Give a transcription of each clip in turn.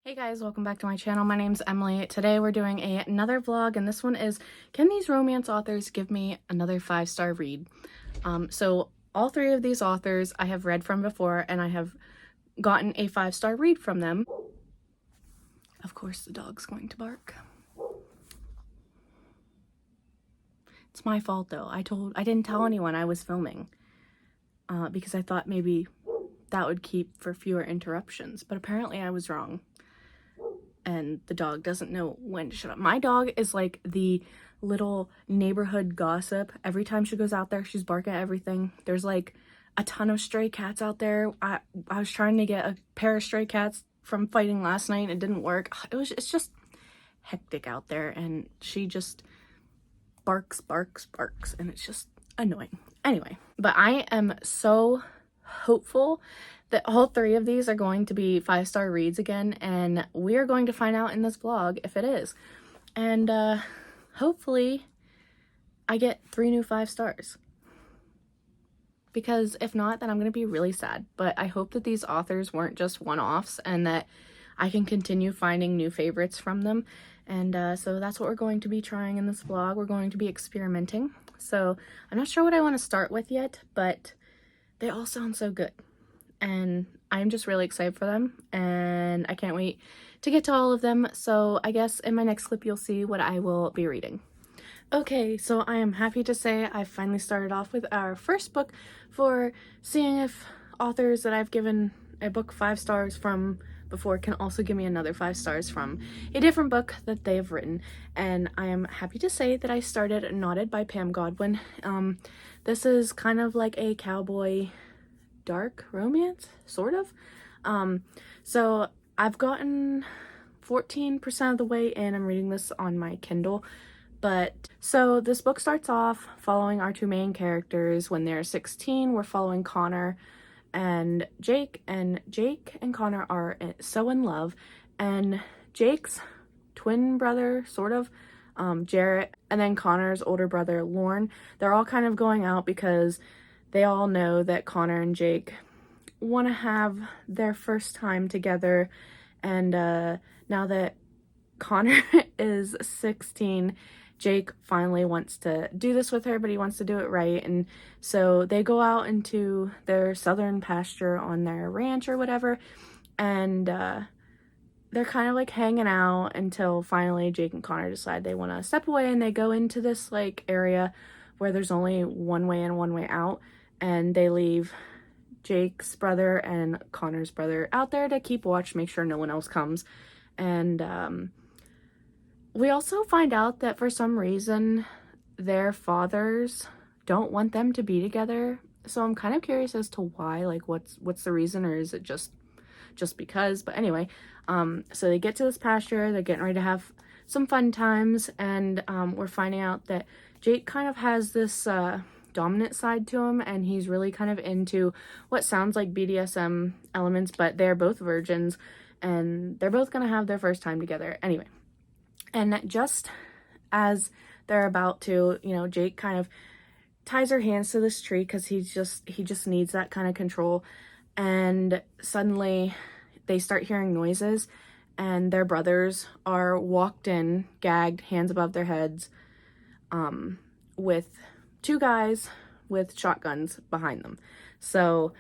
Hey guys, welcome back to my channel. My name's Emily. Today we're doing another vlog, and this one is, can these romance authors give me another 5-star read? So all three of these authors I have read from before, and I have gotten a 5-star read from them. Of course the dog's going to bark. It's my fault though. I didn't tell anyone I was filming because I thought maybe that would keep for fewer interruptions, but apparently I was wrong. And the dog doesn't know when to shut up. My dog is like the little neighborhood gossip. Every time she goes out there, she's barking at everything. There's like a ton of stray cats out there. I was trying to get a pair of stray cats from fighting last night. It didn't work. It's just hectic out there, and she just barks, and it's just annoying. Anyway, but I am so hopeful that all three of these are going to be 5-star reads again, and we are going to find out in this vlog if it is. And hopefully I get 3 new 5 stars, because if not, then I'm going to be really sad. But I hope that these authors weren't just one-offs and that I can continue finding new favorites from them. And so that's what we're going to be trying in this vlog. We're going to be experimenting. So I'm not sure what I want to start with yet, but they all sound so good, and I'm just really excited for them, and I can't wait to get to all of them. So I guess in my next clip you'll see what I will be reading. Okay, so I am happy to say I finally started off with our first book for seeing if authors that I've given a book 5 stars from before can also give me another 5 stars from a different book that they have written. And I am happy to say that I started Knotted by Pam Godwin. This is kind of like a cowboy dark romance, sort of. So I've gotten 14% of the way in. I'm reading this on my Kindle. But so this book starts off following our 2 main characters when they're 16. We're following Connor and Jake, and Jake and Connor are so in love, and Jake's twin brother, sort of, Jarrett, and then Connor's older brother, Lorne, they're all kind of going out because they all know that Connor and Jake want to have their first time together. And now that Connor is 16, Jake finally wants to do this with her, but he wants to do it right. And so they go out into their southern pasture on their ranch or whatever, and they're kind of like hanging out until finally Jake and Connor decide they want to step away, and they go into this like area where there's only one way in, one way out, and they leave Jake's brother and Connor's brother out there to keep watch, make sure no one else comes. And we also find out that for some reason their fathers don't want them to be together. So I'm kind of curious as to why, like what's the reason, or is it just because? But anyway, so they get to this pasture, they're getting ready to have some fun times, and we're finding out that Jake kind of has this dominant side to him, and he's really kind of into what sounds like BDSM elements, but they're both virgins, and they're both gonna have their first time together. Anyway, and just as they're about to, Jake kind of ties her hands to this tree because he just needs that kind of control, and suddenly they start hearing noises, and their brothers are walked in, gagged, hands above their heads, with 2 guys with shotguns behind them. So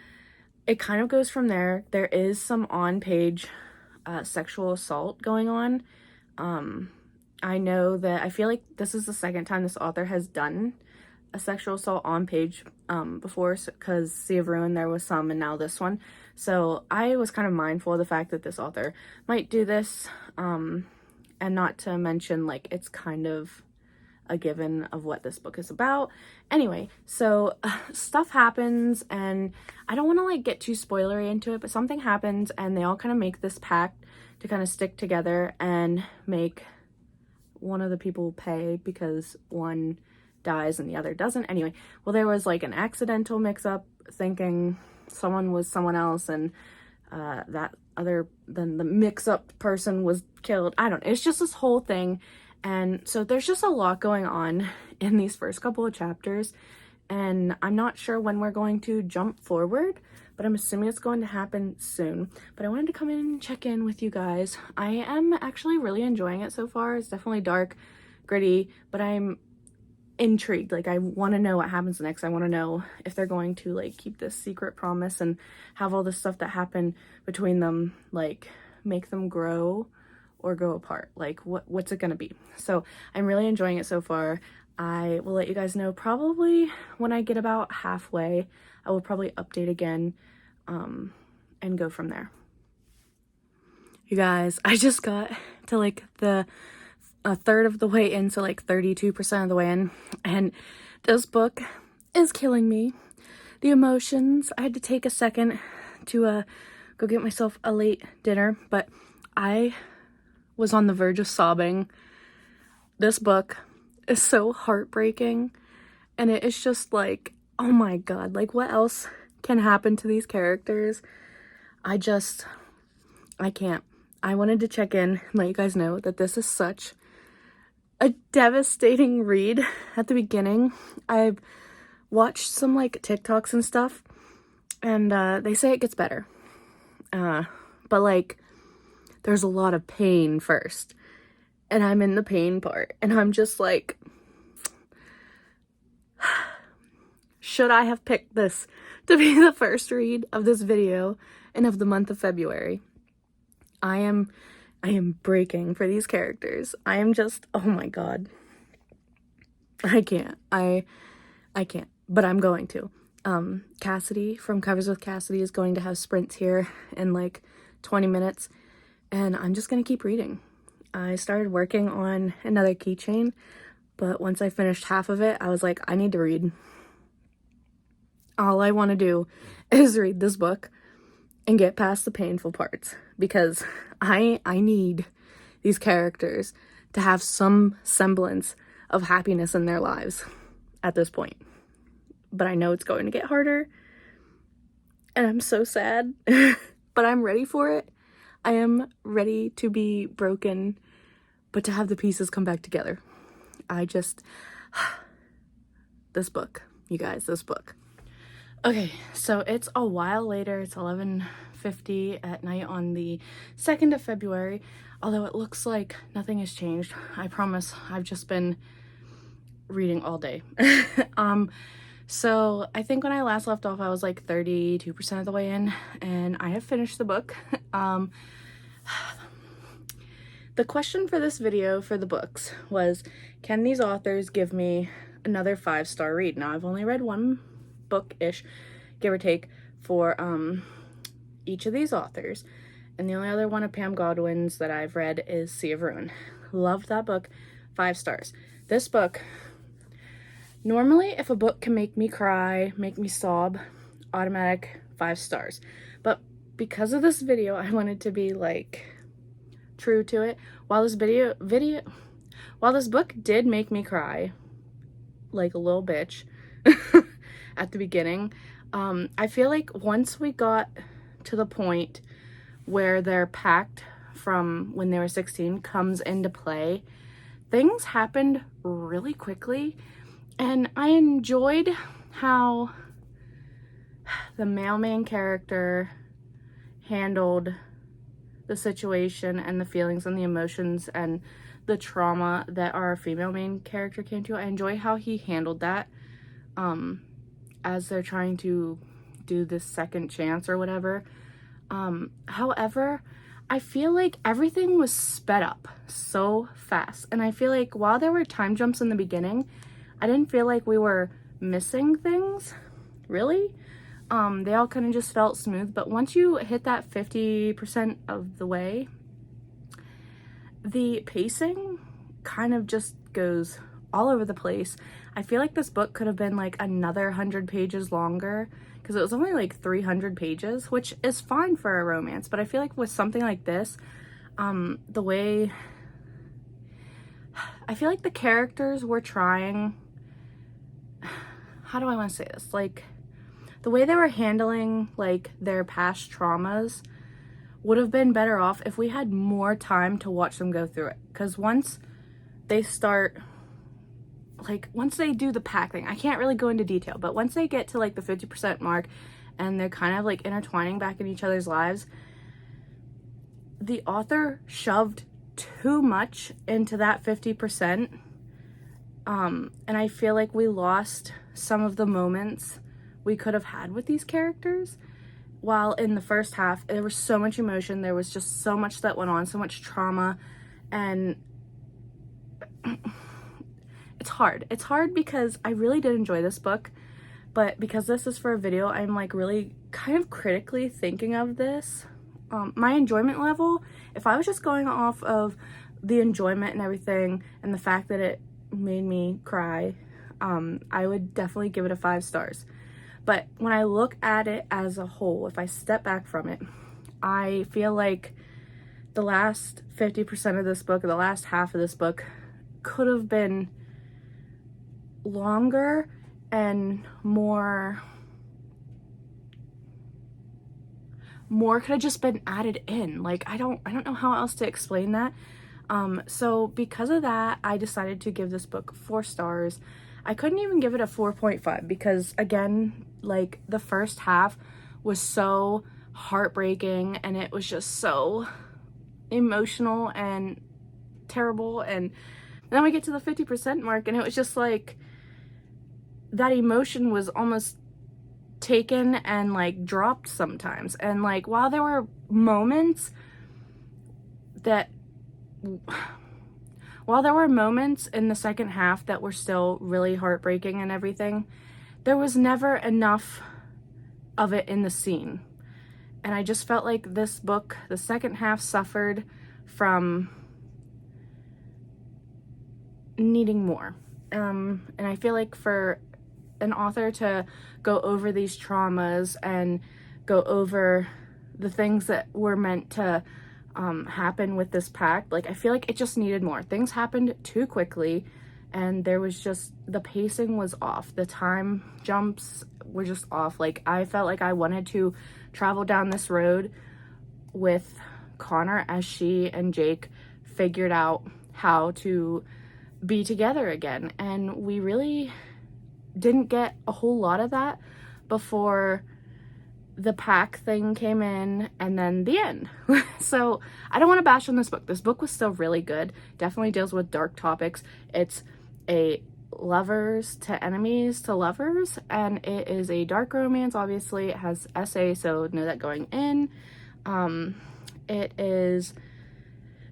it kind of goes from there. There is some on-page sexual assault going on. I know that I feel like this is the second time this author has done a sexual assault on page before, because Sea of Ruin there was some, and now this one. So I was kind of mindful of the fact that this author might do this, and not to mention, like, it's kind of a given of what this book is about. Anyway, so stuff happens, and I don't want to like get too spoilery into it, but something happens, and they all kind of make this pact to kind of stick together and make one of the people pay because one dies and the other doesn't. Anyway, well, there was like an accidental mix-up, thinking someone was someone else, and then the mix-up person was killed. I don't know, it's just this whole thing. And so there's just a lot going on in these first couple of chapters, and I'm not sure when we're going to jump forward, but I'm assuming it's going to happen soon. But I wanted to come in and check in with you guys. I am actually really enjoying it so far. It's definitely dark, gritty, but I'm intrigued. Like, I want to know what happens next. I want to know if they're going to like keep this secret promise and have all this stuff that happened between them like make them grow or go apart. Like, what's it gonna be? So I'm really enjoying it so far. I will let you guys know probably when I get about halfway. I will probably update again and go from there. You guys, I just got to like a third of the way in, so like 32% of the way in, and this book is killing me. The emotions. I had to take a second to go get myself a late dinner, but I was on the verge of sobbing. This book is so heartbreaking, and it is just like, oh my god, like what else can happen to these characters? I can't. I wanted to check in and let you guys know that this is such a devastating read at the beginning. I've watched some like TikToks and stuff, and they say it gets better. But like, there's a lot of pain first, and I'm in the pain part, and I'm just like, should I have picked this to be the first read of this video and of the month of February? I am breaking for these characters. I am just, oh my god. I can't. I can't. But I'm going to. Cassidy from Covers with Cassidy is going to have sprints here in like 20 minutes. And I'm just going to keep reading. I started working on another keychain. But once I finished half of it, I was like, I need to read. All I want to do is read this book and get past the painful parts, because I need these characters to have some semblance of happiness in their lives at this point. But I know it's going to get harder, and I'm so sad, but I'm ready for it. I am ready to be broken, but to have the pieces come back together. This book, you guys, this book. Okay, so it's a while later. It's 11:50 at night on the 2nd of February, although it looks like nothing has changed. I promise I've just been reading all day. So I think when I last left off, I was like 32% of the way in, and I have finished the book. The question for this video for the books was, can these authors give me another 5-star read? Now, I've only read one book-ish, give or take, for each of these authors, and the only other one of Pam Godwin's that I've read is Sea of Ruin. Loved that book, 5 stars. This book, normally if a book can make me cry, make me sob, automatic 5 stars, but because of this video, I wanted to be like true to it. While this while this book did make me cry like a little bitch at the beginning, I feel like once we got to the point where their pact from when they were 16 comes into play, things happened really quickly, and I enjoyed how the mailman character handled the situation and the feelings and the emotions and the trauma that our female main character came to. I enjoy how he handled that as they're trying to do this second chance or whatever. However, I feel like everything was sped up so fast, and I feel like while there were time jumps in the beginning, I didn't feel like we were missing things, really. They all kind of just felt smooth, but once you hit that 50% of the way, the pacing kind of just goes all over the place. I feel like this book could have been like another 100 pages longer, because it was only like 300 pages, which is fine for a romance, but I feel like with something like this, the way I feel like the characters were trying, how do I want to say this, like the way they were handling like their past traumas would have been better off if we had more time to watch them go through it. Because once they start, like once they do the pack thing, I can't really go into detail, but once they get to like the 50% mark and they're kind of like intertwining back in each other's lives. The author shoved too much into that 50%. And I feel like we lost some of the moments we could have had with these characters. While in the first half, there was so much emotion, there was just so much that went on, so much trauma, and it's hard. It's hard because I really did enjoy this book, but because this is for a video, I'm like really kind of critically thinking of this. My enjoyment level, if I was just going off of the enjoyment and everything and the fact that it made me cry, I would definitely give it a 5 stars. But when I look at it as a whole, if I step back from it, I feel like the last 50% of this book, or the last half of this book, could have been longer and more could have just been added in. Like, I don't know how else to explain that. So because of that, I decided to give this book 4 stars. I couldn't even give it a 4.5 because, again, like, the first half was so heartbreaking and it was just so emotional and terrible, and then we get to the 50% mark and it was just like that emotion was almost taken and like dropped sometimes. And like, while there were moments in the second half that were still really heartbreaking and everything, there was never enough of it in the scene. And I just felt like this book, the second half, suffered from needing more. And I feel like for an author to go over these traumas and go over the things that were meant to happen with this pact, like, I feel like it just needed more. Things happened too quickly, and there was just, the pacing was off. The time jumps were just off. Like, I felt like I wanted to travel down this road with Connor as she and Jake figured out how to be together again. And we really didn't get a whole lot of that before the pack thing came in and then the end. So I don't want to bash on this book. This book was still really good. Definitely deals with dark topics. It's a lovers to enemies to lovers, and it is a dark romance. Obviously it has SA, so know that going in. It is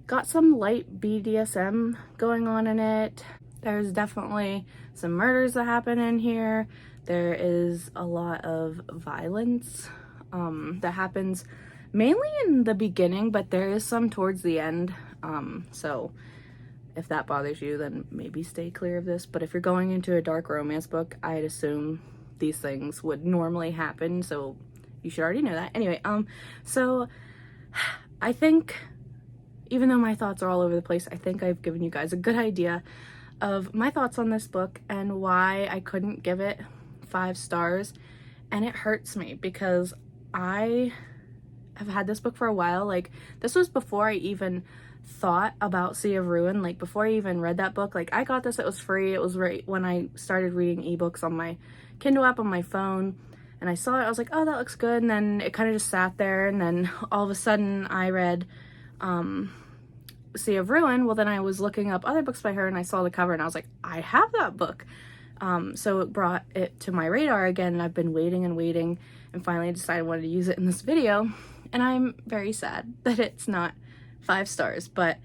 got some light BDSM going on in it. There's definitely some murders that happen in here. There is a lot of violence that happens mainly in the beginning, but there is some towards the end. So if that bothers you, then maybe stay clear of this. But if you're going into a dark romance book, I'd assume these things would normally happen, so you should already know that. Anyway, so I think, even though my thoughts are all over the place, I think I've given you guys a good idea of my thoughts on this book and why I couldn't give it 5 stars. And it hurts me because I have had this book for a while. Like, this was before I even thought about Sea of Ruin. Like, before I even read that book, like, I got this, it was free. It was right when I started reading ebooks on my Kindle app on my phone, and I saw it. I was like, oh, that looks good. And then it kind of just sat there, and then all of a sudden I read Sea of Ruin. Well, then I was looking up other books by her and I saw the cover and I was like, I have that book. So it brought it to my radar again, and I've been waiting and waiting, and finally I decided I wanted to use it in this video. And I'm very sad that it's not 5 stars, but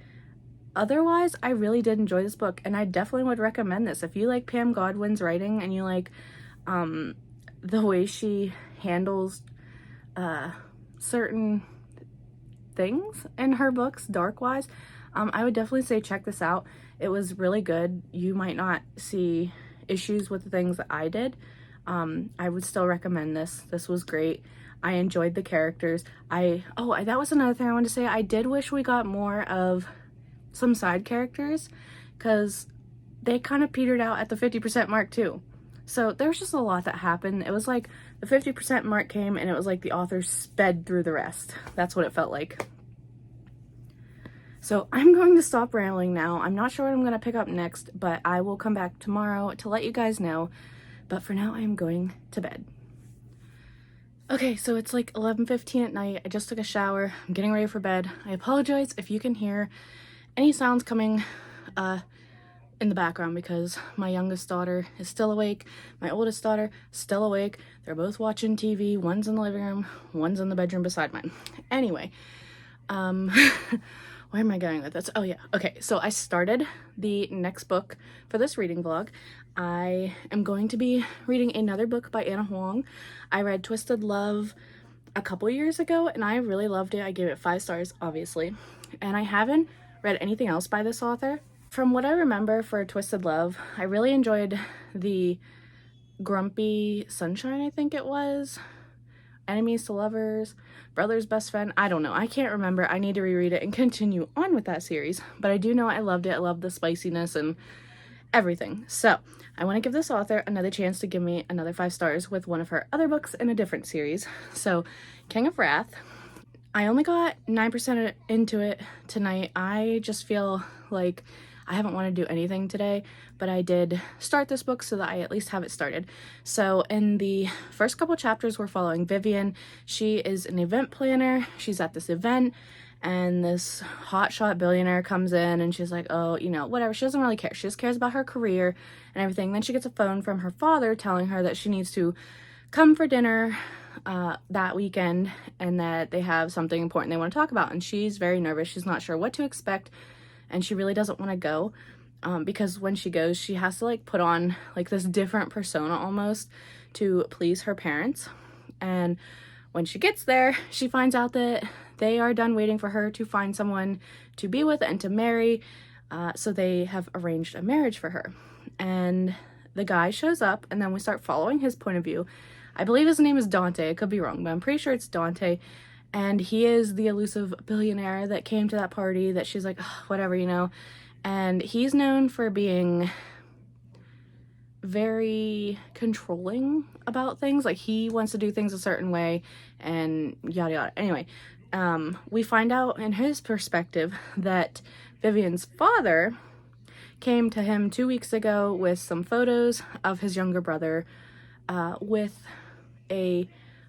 otherwise I really did enjoy this book, and I definitely would recommend this. If you like Pam Godwin's writing and you like the way she handles certain things in her books, dark-wise, I would definitely say check this out. It was really good. You might not see issues with the things that I did. I would still recommend this. This was great. I enjoyed the characters. That was another thing I wanted to say. I did wish we got more of some side characters, because they kind of petered out at the 50% mark too. So there was just a lot that happened. It was like the 50% mark came and it was like the author sped through the rest. That's what it felt like. So I'm going to stop rambling now. I'm not sure what I'm going to pick up next, but I will come back tomorrow to let you guys know. But for now, I am going to bed. Okay, so it's like 11:15 at night. I just took a shower. I'm getting ready for bed. I apologize if you can hear any sounds coming in the background because my youngest daughter is still awake. My oldest daughter still awake. They're both watching TV. One's in the living room, one's in the bedroom beside mine. Anyway, where am I going with this? Oh yeah, okay, so I started the next book for this reading vlog. I am going to be reading another book by Ana Huang. I read Twisted Love a couple years ago and I really loved it. I gave it 5 stars, obviously. And I haven't read anything else by this author. From what I remember for Twisted Love, I really enjoyed the Grumpy Sunshine, I think it was. Enemies to Lovers, Brother's Best Friend, I don't know. I can't remember. I need to reread it and continue on with that series. But I do know I loved it. I loved the spiciness and everything. So I want to give this author another chance to give me another 5 stars with one of her other books in a different series. So King of Wrath. I only got 9% into it tonight. I just feel like I haven't wanted to do anything today, but I did start this book so that I at least have it started. So in the first couple chapters, we're following Vivian. She is an event planner. She's at this event and this hotshot billionaire comes in and she's like, oh, you know, whatever. She doesn't really care. She just cares about her career and everything. Then she gets a phone from her father telling her that she needs to come for dinner that weekend and that they have something important they want to talk about. And she's very nervous. She's not sure what to expect. And she really doesn't want to go because when she goes, she has to like put on like this different persona almost to please her parents. And when she gets there, she finds out that they are done waiting for her to find someone to be with and to marry. So they have arranged a marriage for her. And the guy shows up and then we start following his point of view. I believe his name is Dante. I could be wrong, but I'm pretty sure it's Dante. And he is the elusive billionaire that came to that party that she's like, whatever, you know. And he's known for being very controlling about things. Like he wants to do things a certain way and yada yada. Anyway, we find out in his perspective that Vivian's father came to him 2 weeks ago with some photos of his younger brother with a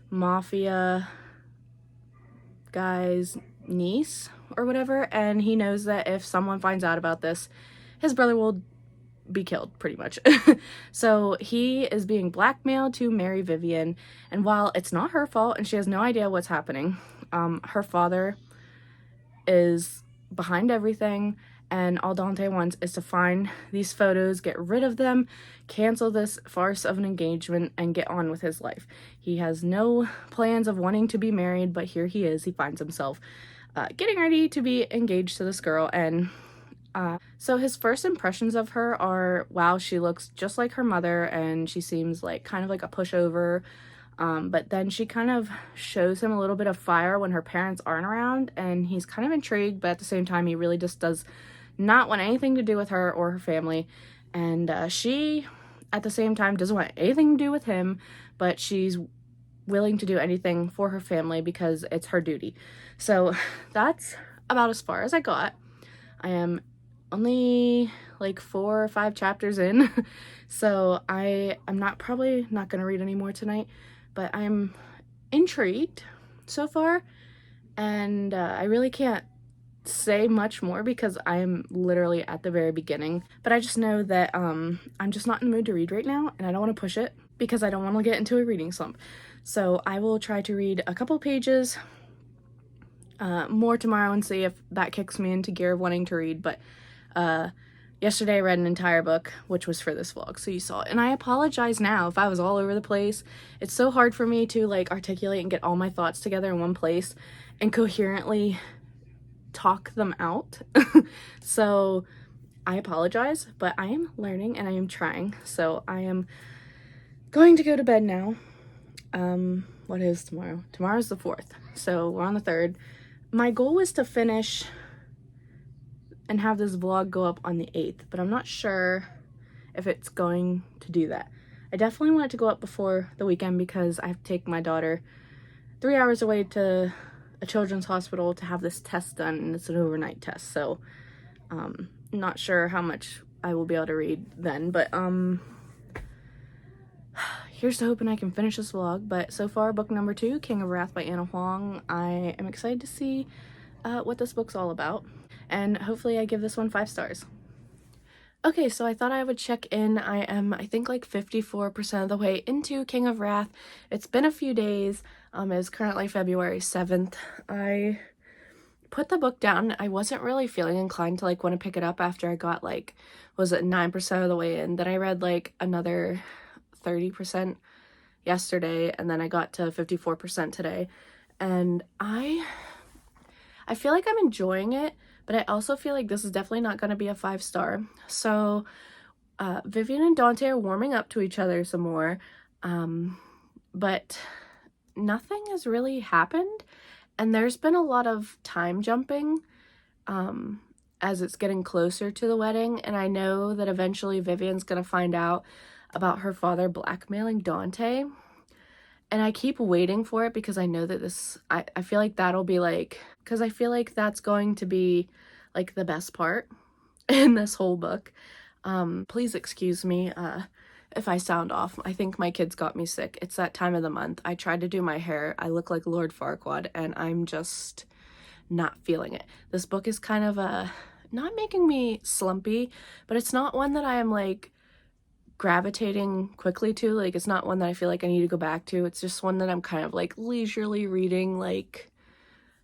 mafia guy's niece or whatever, and he knows that if someone finds out about this, his brother will be killed pretty much. So he is being blackmailed to marry Vivian, and while it's not her fault and she has no idea what's happening, her father is behind everything, and all Dante wants is to find these photos, get rid of them, cancel this farce of an engagement, and get on with his life. He has no plans of wanting to be married, but here he is. He finds himself getting ready to be engaged to this girl, and so his first impressions of her are, wow, she looks just like her mother, and she seems like kind of like a pushover. But then she kind of shows him a little bit of fire when her parents aren't around, and he's kind of intrigued, but at the same time, he really just does not want anything to do with her or her family. And she, at the same time, doesn't want anything to do with him, but she's willing to do anything for her family because it's her duty. So that's about as far as I got. I am only like 4 or 5 chapters in, so I'm probably not going to read any more tonight, but I'm intrigued so far, and I really can't say much more because I'm literally at the very beginning. But I just know that I'm just not in the mood to read right now, and I don't want to push it because I don't want to get into a reading slump. So I will try to read a couple pages more tomorrow and see if that kicks me into gear of wanting to read. But yesterday I read an entire book, which was for this vlog, so you saw it. And I apologize now if I was all over the place. It's so hard for me to like articulate and get all my thoughts together in one place and coherently talk them out. So I apologize, but I am learning and I am trying. So I am going to go to bed now. What is tomorrow? Tomorrow's the 4th, so we're on the 3rd. My goal was to finish and have this vlog go up on the 8th, but I'm not sure if it's going to do that. I definitely want it to go up before the weekend because I have to take my daughter 3 hours away to a children's hospital to have this test done, and it's an overnight test, so not sure how much I will be able to read then, but here's to hoping I can finish this vlog. But so far, book number 2, King of Wrath by Anna Huang. I am excited to see what this book's all about, and hopefully I give this one 5 stars. Okay, so I thought I would check in. I am, I think, like 54% of the way into King of Wrath. It's been a few days. It's currently February 7th. I put the book down. I wasn't really feeling inclined to like want to pick it up after I got like, was it 9% of the way in? Then I read like another 30% yesterday, and then I got to 54% today. And I feel like I'm enjoying it, but I also feel like this is definitely not going to be a 5-star. So Vivian and Dante are warming up to each other some more, but nothing has really happened, and there's been a lot of time jumping as it's getting closer to the wedding, and I know that eventually Vivian's going to find out about her father blackmailing Dante, and I keep waiting for it because I know that this, I feel like that'll be like, because I feel like that's going to be like the best part in this whole book. Please excuse me if I sound off. I think my kids got me sick. It's that time of the month. I tried to do my hair. I look like Lord Farquaad, and I'm just not feeling it. This book is kind of not making me slumpy, but it's not one that I am like gravitating quickly to. Like, it's not one that I feel like I need to go back to. It's just one that I'm kind of like leisurely reading, like,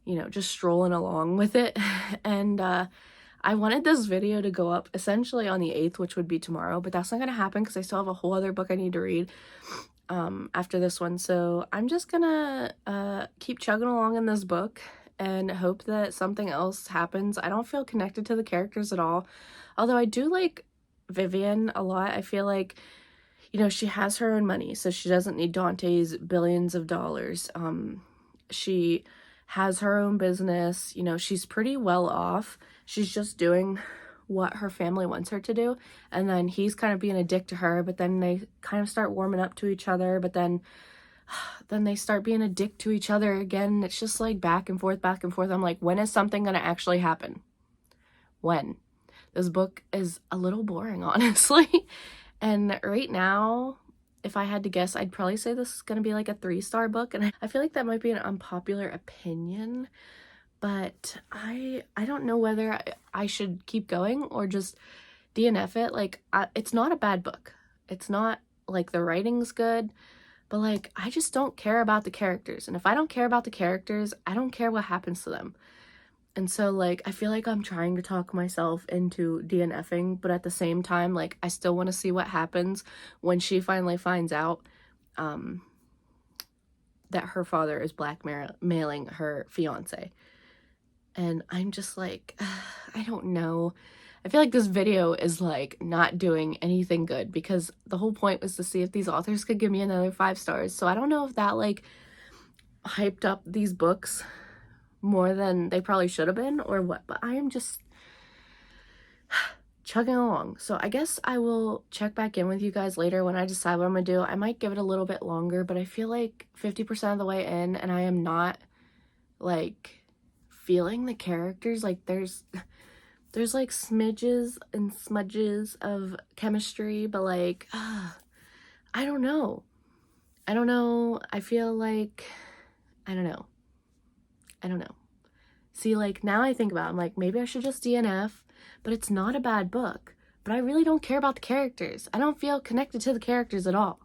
you know, just strolling along with it. And I wanted this video to go up essentially on the 8th, which would be tomorrow, but that's not gonna happen because I still have a whole other book I need to read after this one. So I'm just gonna keep chugging along in this book and hope that something else happens. I don't feel connected to the characters at all, although I do like Vivian a lot. I feel like, you know, she has her own money, so she doesn't need Dante's billions of dollars. She has her own business, you know, she's pretty well off. She's just doing what her family wants her to do, and then he's kind of being a dick to her, but then they kind of start warming up to each other, but then they start being a dick to each other again. It's just like back and forth, back and forth. I'm like, when is something gonna actually happen? When? This book is a little boring, honestly. And right now, if I had to guess, I'd probably say this is going to be like a 3-star book. And I feel like that might be an unpopular opinion, but I don't know whether I should keep going or just DNF it. Like, it's not a bad book. It's not like the writing's good, but like, I just don't care about the characters. And if I don't care about the characters, I don't care what happens to them. And so, like, I feel like I'm trying to talk myself into DNFing, but at the same time, like, I still want to see what happens when she finally finds out that her father is blackmailing her fiance. And I'm just like, I don't know. I feel like this video is, like, not doing anything good because the whole point was to see if these authors could give me another 5 stars. So I don't know if that, like, hyped up these books more than they probably should have been or what, but I am just chugging along. So I guess I will check back in with you guys later when I decide what I'm gonna do. I might give it a little bit longer, but I feel like 50% of the way in and I am not like feeling the characters. Like there's like smidges and smudges of chemistry, but like I don't know. I feel like I don't know. See, like, now I think about it, I'm like, maybe I should just DNF, but it's not a bad book. But I really don't care about the characters. I don't feel connected to the characters at all.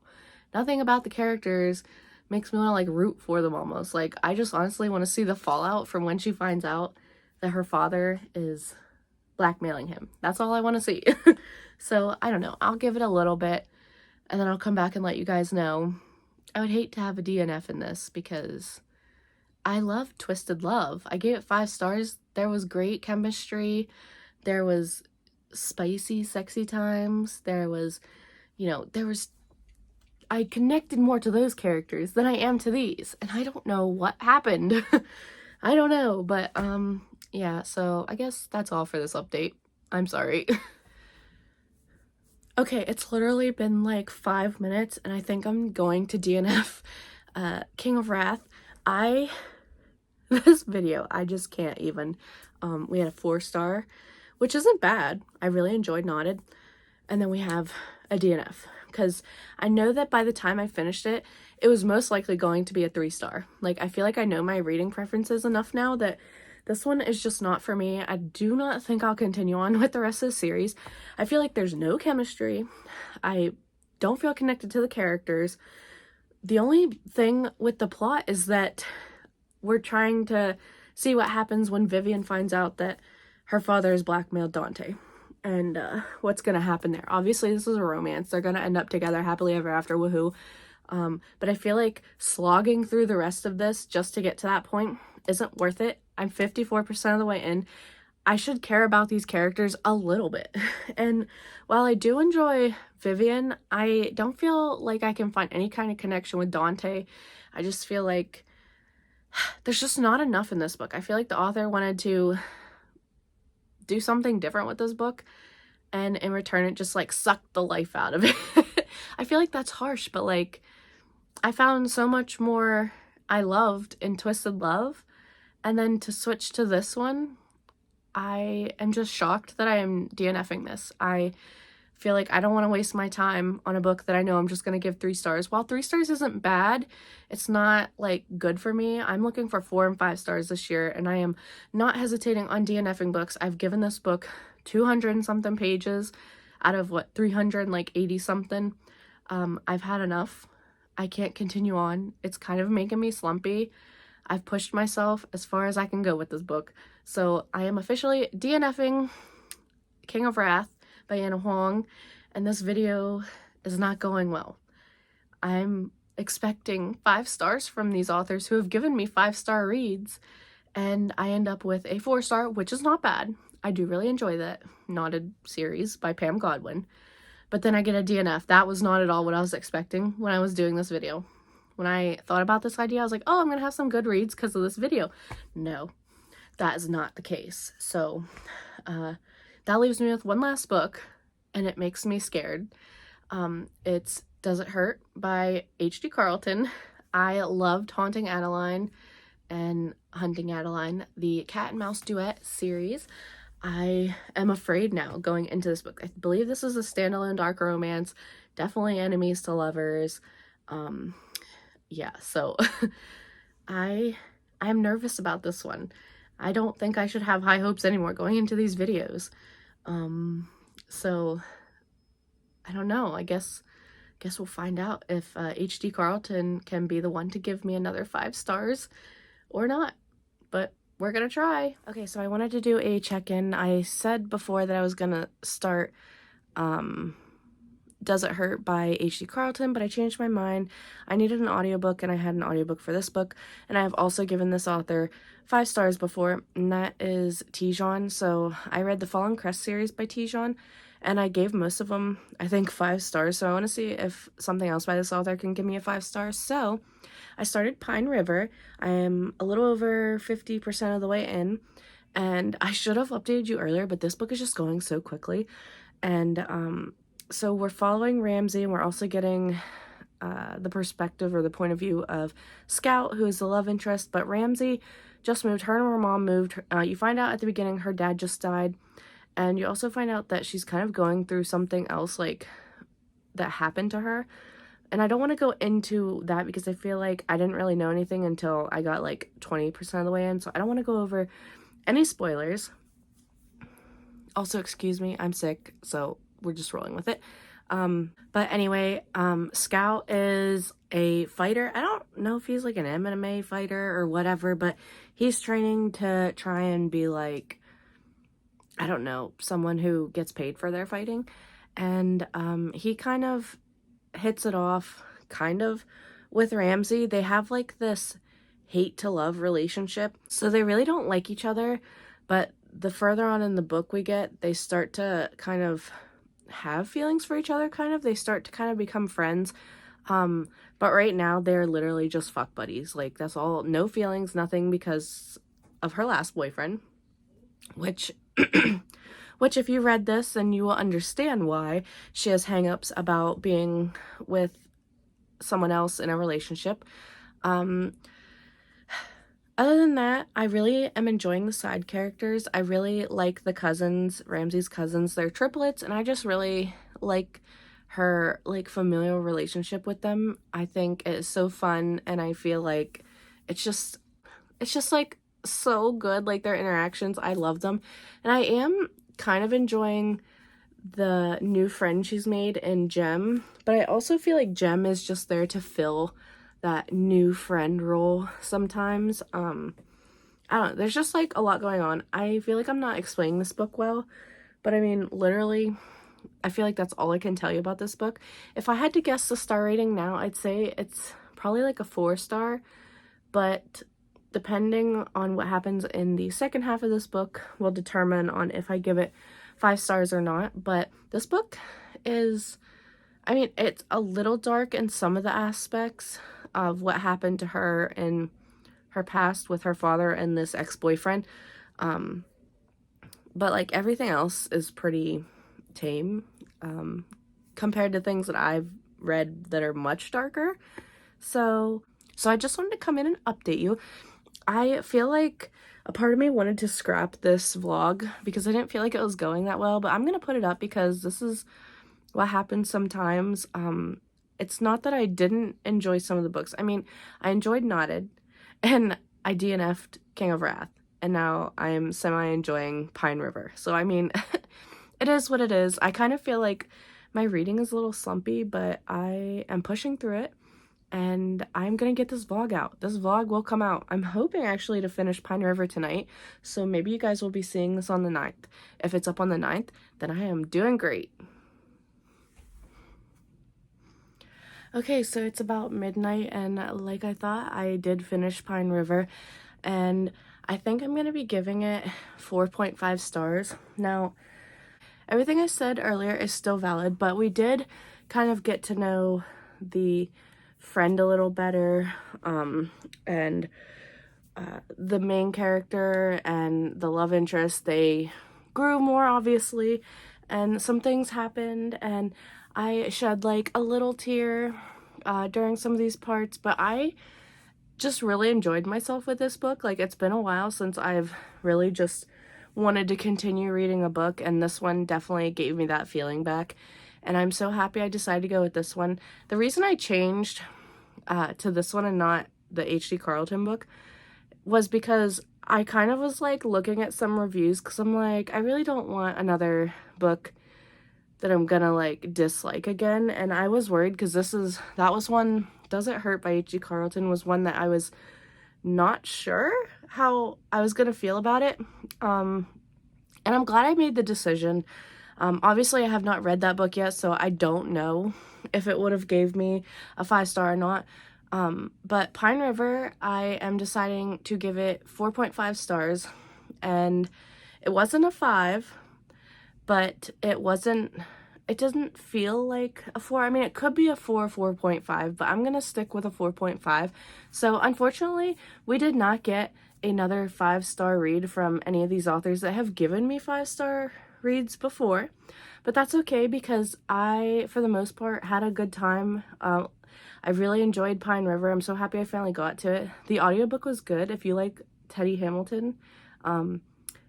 Nothing about the characters makes me want to, like, root for them almost. Like, I just honestly want to see the fallout from when she finds out that her father is blackmailing him. That's all I want to see. So, I don't know. I'll give it a little bit, and then I'll come back and let you guys know. I would hate to have a DNF in this because I love Twisted Love. I gave it 5 stars. There was great chemistry. There was spicy, sexy times. There was, you know, I connected more to those characters than I am to these. And I don't know what happened. I don't know. But, yeah, so I guess that's all for this update. I'm sorry. Okay, it's literally been like 5 minutes, and I think I'm going to DNF King of Wrath. This video, I just can't even. We had a 4-star, which isn't bad. I really enjoyed Knotted. And then we have a DNF because I know that by the time I finished it, it was most likely going to be a 3-star. Like, I feel like I know my reading preferences enough now that this one is just not for me. I do not think I'll continue on with the rest of the series. I feel like there's no chemistry. I don't feel connected to the characters. The only thing with the plot is that we're trying to see what happens when Vivian finds out that her father has blackmailed Dante, and what's gonna happen there. Obviously, this is a romance. They're gonna end up together happily ever after, woohoo. But I feel like slogging through the rest of this just to get to that point isn't worth it. I'm 54% of the way in. I should care about these characters a little bit. And while I do enjoy Vivian, I don't feel like I can find any kind of connection with Dante. I just feel like there's just not enough in this book. I feel like the author wanted to do something different with this book, and in return it just like sucked the life out of it. I feel like that's harsh, but like I found so much more I loved in Twisted Love, and then to switch to this one, I am just shocked that I am DNFing this. I feel like I don't want to waste my time on a book that I know I'm just going to give 3 stars. While 3 stars isn't bad, it's not like good for me. I'm looking for 4 and 5 stars this year, and I am not hesitating on DNFing books. I've given this book 200 and something pages out of what, 380 something. I've had enough. I can't continue on. It's kind of making me slumpy. I've pushed myself as far as I can go with this book. So I am officially DNFing King of Wrath by Anna Huang, and this video is not going well. I'm expecting 5 stars from these authors who have given me 5-star reads, and I end up with a 4-star, which is not bad. I do really enjoy that Knotted series by Pam Godwin, but then I get a DNF. That was not at all what I was expecting when I was doing this video. When I thought about this idea, I was like, oh, I'm gonna have some good reads because of this video. No, that is not the case. So that leaves me with one last book, and it makes me scared. It's Does It Hurt by H.D. Carlton. I loved Haunting Adeline and Hunting Adeline, the cat and mouse duet series. I am afraid now going into this book. I believe this is a standalone dark romance, definitely enemies to lovers. Yeah, so I'm nervous about this one. I don't think I should have high hopes anymore going into these videos. So I don't know. I guess we'll find out if H.D. Carlton can be the one to give me another 5 stars or not. But we're gonna try. Okay, so I wanted to do a check-in. I said before that I was gonna start Does It Hurt by H.D. Carlton, but I changed my mind. I needed an audiobook, and I had an audiobook for this book, and I have also given this author 5 stars before, and that is Tidjane. So I read the Fallen Crest series by Tidjane, and I gave most of them, I think, 5 stars, so I want to see if something else by this author can give me a 5 stars. So I started Pine River. I am a little over 50% of the way in, and I should have updated you earlier, but this book is just going so quickly, and so we're following Ramsey, and we're also getting the perspective or the point of view of Scout, who is the love interest, but Ramsey just moved. Her and her mom moved. You find out at the beginning her dad just died, and you also find out that she's kind of going through something else, like, that happened to her. And I don't want to go into that because I feel like I didn't really know anything until I got like 20% of the way in, so I don't want to go over any spoilers. Also, excuse me, I'm sick, so we're just rolling with it. But anyway, Scout is a fighter. I don't know if he's like an MMA fighter or whatever, but he's training to try and be like, I don't know, someone who gets paid for their fighting. And he kind of hits it off kind of with Ramsey. They have like this hate to love relationship, so they really don't like each other, but the further on in the book we get, they start to kind of have feelings for each other, they start to kind of become friends. But right now they're literally just fuck buddies. Like, that's all, no feelings, nothing, because of her last boyfriend, which if you read this, then you will understand why she has hang-ups about being with someone else in a relationship. Other than that, I really am enjoying the side characters. I really like the cousins, Ramsey's cousins. They're triplets, and I just really like her like familial relationship with them, I think is so fun, and I feel like it's just like so good, like their interactions. I love them. And I am kind of enjoying the new friend she's made in Jem, but I also feel like Jem is just there to fill that new friend role sometimes. I don't know, there's just like a lot going on. I feel like I'm not explaining this book well, but I mean, literally, I feel like that's all I can tell you about this book. If I had to guess the star rating now, I'd say it's probably like a 4-star, but depending on what happens in the second half of this book will determine on if I give it 5 stars or not. But this book is, I mean, it's a little dark in some of the aspects of what happened to her in her past with her father and this ex-boyfriend. But like everything else is pretty tame compared to things that I've read that are much darker. So I just wanted to come in and update you. I feel like a part of me wanted to scrap this vlog because I didn't feel like it was going that well, but I'm gonna put it up because this is what happens sometimes. It's not that I didn't enjoy some of the books. I mean, I enjoyed Knotted, and I DNF'd King of Wrath, and now I'm semi-enjoying Pine River. So, I mean, it is what it is. I kind of feel like my reading is a little slumpy, but I am pushing through it, and I'm gonna get this vlog out. This vlog will come out. I'm hoping actually to finish Pine River tonight, so maybe you guys will be seeing this on the 9th. If it's up on the 9th, then I am doing great. Okay, so it's about midnight, and like I thought, I did finish Pine River, and I think I'm going to be giving it 4.5 stars. Now, everything I said earlier is still valid, but we did kind of get to know the friend a little better, and the main character and the love interest, they grew more, obviously, and some things happened, and I shed like a little tear during some of these parts, but I just really enjoyed myself with this book. Like, it's been a while since I've really just wanted to continue reading a book, and this one definitely gave me that feeling back, and I'm so happy I decided to go with this one. The reason I changed to this one and not the H.D. Carlton book was because I kind of was like looking at some reviews, because I'm like, I really don't want another book that I'm gonna like dislike again. And I was worried because that was one, Does It Hurt by H.D. Carlton was one that I was not sure how I was gonna feel about it. And I'm glad I made the decision. Obviously I have not read that book yet, so I don't know if it would have gave me a 5-star or not. But Pine River, I am deciding to give it 4.5 stars, and it wasn't a 5, but it doesn't feel like a 4. I mean, it could be a 4, 4.5, but I'm gonna stick with a 4.5. So unfortunately, we did not get another 5-star read from any of these authors that have given me 5-star reads before, but that's okay because I, for the most part, had a good time. I really enjoyed Pine River. I'm so happy I finally got to it. The audiobook was good. If you like Teddy Hamilton,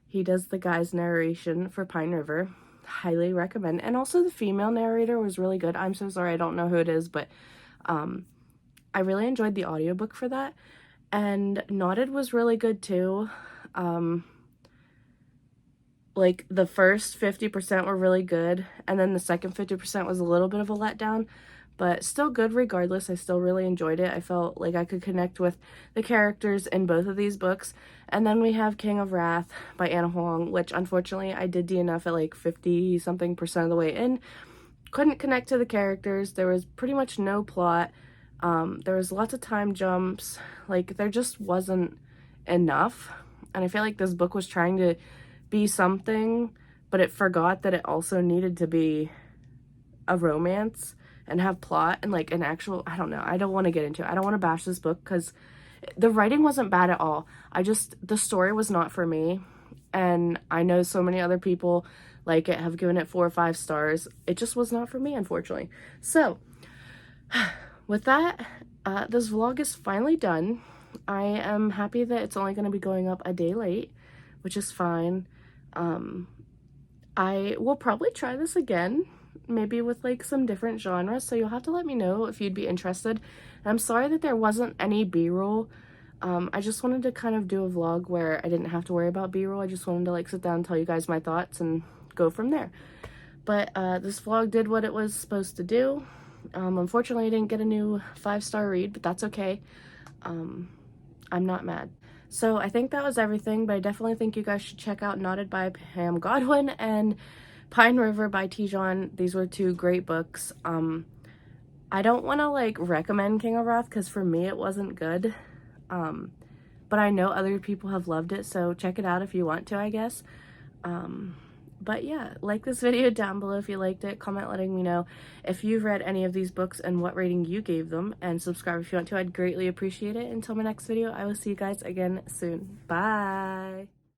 he does the guy's narration for Pine River. Highly recommend. And also the female narrator was really good. I'm so sorry, I don't know who it is, but I really enjoyed the audiobook for that. And Knotted was really good too. Like the first 50% were really good, and then the second 50% was a little bit of a letdown, but still good regardless. I still really enjoyed it. I felt like I could connect with the characters in both of these books. And then we have King of Wrath by Ana Huang, which unfortunately I did DNF at like 50-something% of the way in. Couldn't connect to the characters. There was pretty much no plot. There was lots of time jumps. Like, there just wasn't enough. And I feel like this book was trying to be something, but it forgot that it also needed to be a romance and have plot and like an actual, I don't know, I don't want to get into it. I don't want to bash this book because the writing wasn't bad at all. The story was not for me, and I know so many other people like it, have given it 4 or 5 stars. It just was not for me, unfortunately. So with that, this vlog is finally done. I am happy that it's only going to be going up a day late, which is fine. I will probably try this again maybe with like some different genres, so you'll have to let me know if you'd be interested. And I'm sorry that there wasn't any B-roll. I just wanted to kind of do a vlog where I didn't have to worry about B-roll. I just wanted to like sit down and tell you guys my thoughts and go from there. But this vlog did what it was supposed to do. Unfortunately, I didn't get a new 5-star read, but that's okay. I'm not mad. So I think that was everything, but I definitely think you guys should check out Knotted by Pam Godwin and Pine River by Tijan. These were 2 great books. I don't want to like recommend King of Wrath because for me it wasn't good. But I know other people have loved it, so check it out if you want to, I guess. But yeah, like this video down below if you liked it, comment letting me know if you've read any of these books and what rating you gave them, and subscribe if you want to. I'd greatly appreciate it. Until my next video, I will see you guys again soon. Bye!